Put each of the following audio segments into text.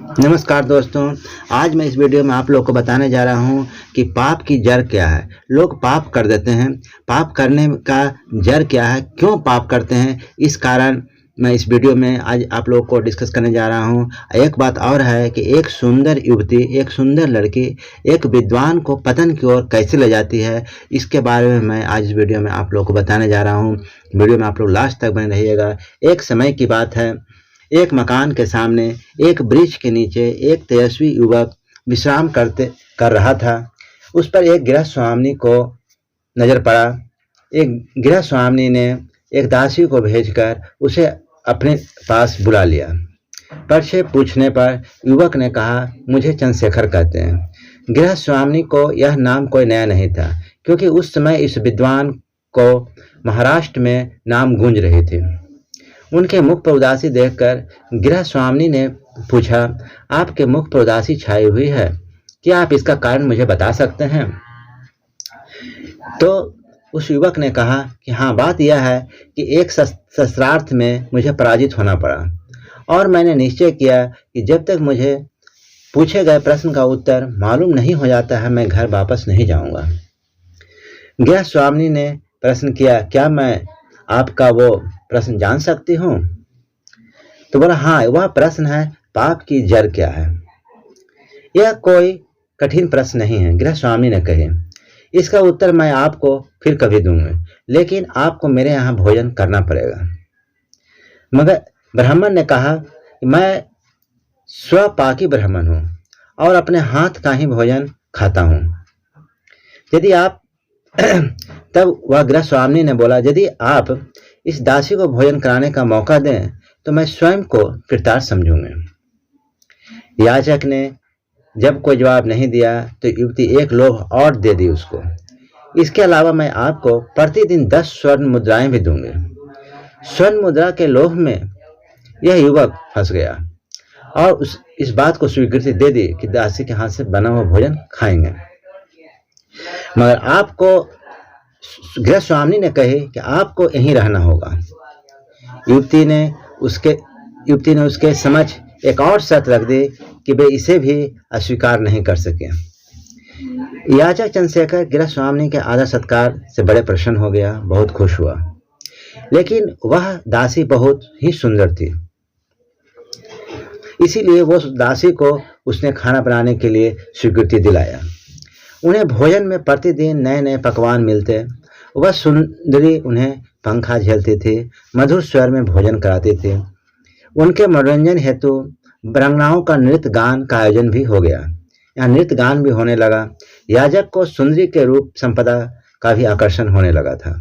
नमस्कार दोस्तों, आज मैं इस वीडियो में आप लोग को बताने जा रहा हूं कि पाप की जड़ क्या है। लोग पाप कर देते हैं, पाप करने का जड़ क्या है, क्यों पाप करते हैं, इस कारण मैं इस वीडियो में आज आप लोग को डिस्कस करने जा रहा हूं। एक बात और है कि एक सुंदर युवती, एक सुंदर लड़की एक विद्वान को पतन की ओर कैसे ले जाती है, इसके बारे में मैं आज इस वीडियो में आप लोग को बताने जा रहा हूँ। वीडियो में आप लोग लास्ट तक बने रहिएगा। एक समय की बात है, एक मकान के सामने एक वृक्ष के नीचे एक तेजस्वी युवक विश्राम कर रहा था। उस पर एक गृहस्थ स्वामिनी को नजर पड़ा। एक गृहस्थ स्वामिनी ने एक दासी को भेजकर उसे अपने पास बुला लिया। परिचय पूछने पर युवक ने कहा, मुझे चंद्रशेखर कहते हैं। गृहस्थ स्वामिनी को यह नाम कोई नया नहीं था, क्योंकि उस समय इस विद्वान को महाराष्ट्र में नाम गूंज रही थी। उनके मुख पर उदासी देखकर गृह स्वामिनी ने पूछा, आपके मुख पर उदासी छाई हुई है, क्या आप इसका कारण मुझे बता सकते हैं? तो उस युवक ने कहा कि हाँ, बात यह है कि एक शस्त्रार्थ में मुझे पराजित होना पड़ा और मैंने निश्चय किया कि जब तक मुझे पूछे गए प्रश्न का उत्तर मालूम नहीं हो जाता है, मैं घर वापस नहीं जाऊंगा। गृह स्वामिनी ने प्रश्न किया, क्या मैं आपका वो प्रश्न जान सकती हूँ? तो बोला, हाँ, वह प्रश्न है, पाप की जड़ क्या है। यह कोई कठिन प्रश्न नहीं है, गृह स्वामी ने कहे। इसका उत्तर मैं आपको फिर कभी दूंगा, लेकिन आपको मेरे यहाँ भोजन करना पड़ेगा। मगर ब्राह्मण ने कहा, मैं स्वपाकी ब्राह्मण हूँ और अपने हाथ का ही भोजन खाता हूँ। यदि आप तब वह गृह स्वामी ने बोला, यदि आप इस दासी को भोजन कराने का मौका दें तो मैं स्वयं को कृतार्थ समझूंगा। याचक ने जब कोई जवाब नहीं दिया तो युवती एक लोभ और दे दी उसको। इसके अलावा मैं आपको प्रतिदिन 10 स्वर्ण मुद्राएं भी दूंगी। स्वर्ण मुद्रा के लोभ में यह युवक फंस गया और इस बात को स्वीकृति दे दी कि दासी के हाथ से बना हुआ भोजन खाएंगे। मगर आपको गृह स्वामी ने कहे कि आपको यहीं रहना होगा। युवती ने उसके समक्ष एक और शर्त रख दी कि वे इसे भी अस्वीकार नहीं कर सके। याचक चंद्रशेखर गृह स्वामी के आदर सत्कार से बड़े प्रसन्न हो गया, बहुत खुश हुआ। लेकिन वह दासी बहुत ही सुंदर थी, इसीलिए वो दासी को उसने खाना बनाने के लिए स्वीकृति दिलाया। उन्हें भोजन में प्रतिदिन नए नए पकवान मिलते। वह सुंदरी उन्हें पंखा झेलती थी, मधुर स्वर में भोजन कराती थी। उनके मनोरंजन हेतु बरंगनाओं का नृत्य गान का आयोजन भी हो गया। यहाँ नृत्य गान भी होने लगा। याजक को सुंदरी के रूप संपदा का भी आकर्षण होने लगा था।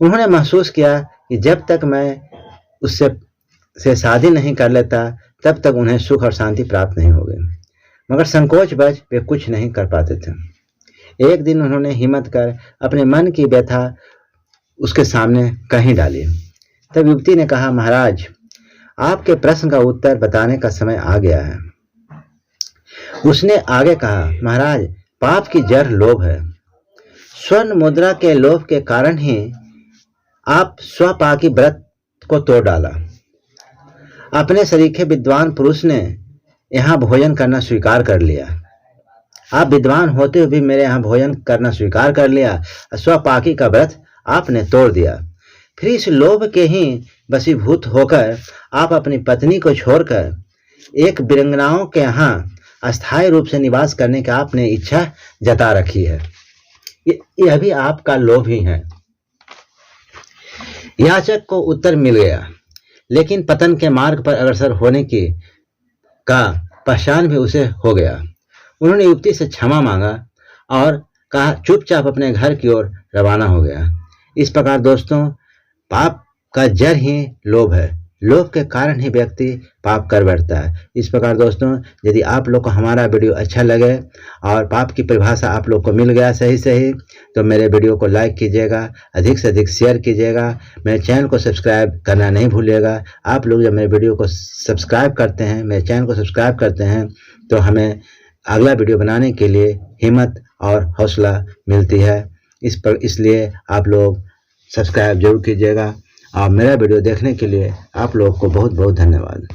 उन्होंने महसूस किया कि जब तक मैं उससे शादी नहीं कर लेता तब तक उन्हें सुख और शांति प्राप्त नहीं होगी। मगर संकोचवश वे कुछ नहीं कर पाते थे। एक दिन उन्होंने हिम्मत कर अपने मन की व्यथा उसके सामने कहीं डाली। तब युवती ने कहा, महाराज, आपके प्रश्न का उत्तर बताने का समय आ गया है। उसने आगे कहा, महाराज, पाप की जड़ लोभ है। स्वर्ण मुद्रा के लोभ के कारण ही आप स्वपाकी व्रत को तोड़ डाला। अपने सरीखे विद्वान पुरुष ने यहाँ भोजन करना स्वीकार कर लिया। आप विद्वान होते हुए भी मेरे यहाँ भोजन करना स्वीकार कर लिया। स्वपाकी का व्रत आपने तोड़ दिया। फिर इस लोभ के ही वशीभूत होकर आप अपनी पत्नी को छोड़कर एक वीरांगनाओं के यहाँ अस्थायी रूप से निवास करने की आपने इच्छा जता रखी है। यह भी आपका लोभ ही है। याचक को उत्तर मिल गया, लेकिन पतन के मार्ग पर अग्रसर होने का पहचान भी उसे हो गया। उन्होंने युवती से क्षमा मांगा और कहा, चुपचाप अपने घर की ओर रवाना हो गया। इस प्रकार दोस्तों, पाप का जड़ ही लोभ है। लोभ के कारण ही व्यक्ति पाप कर बैठता है। इस प्रकार दोस्तों, यदि आप लोग को हमारा वीडियो अच्छा लगे और पाप की परिभाषा आप लोग को मिल गया सही तो मेरे वीडियो को लाइक कीजिएगा, अधिक से अधिक शेयर कीजिएगा, मेरे चैनल को सब्सक्राइब करना नहीं भूलिएगा। आप लोग जब मेरे वीडियो को सब्सक्राइब करते हैं, मेरे चैनल को सब्सक्राइब करते हैं, तो हमें अगला वीडियो बनाने के लिए हिम्मत और हौसला मिलती है। इसलिए आप लोग सब्सक्राइब जरूर कीजिएगा। और मेरा वीडियो देखने के लिए आप लोग को बहुत बहुत धन्यवाद।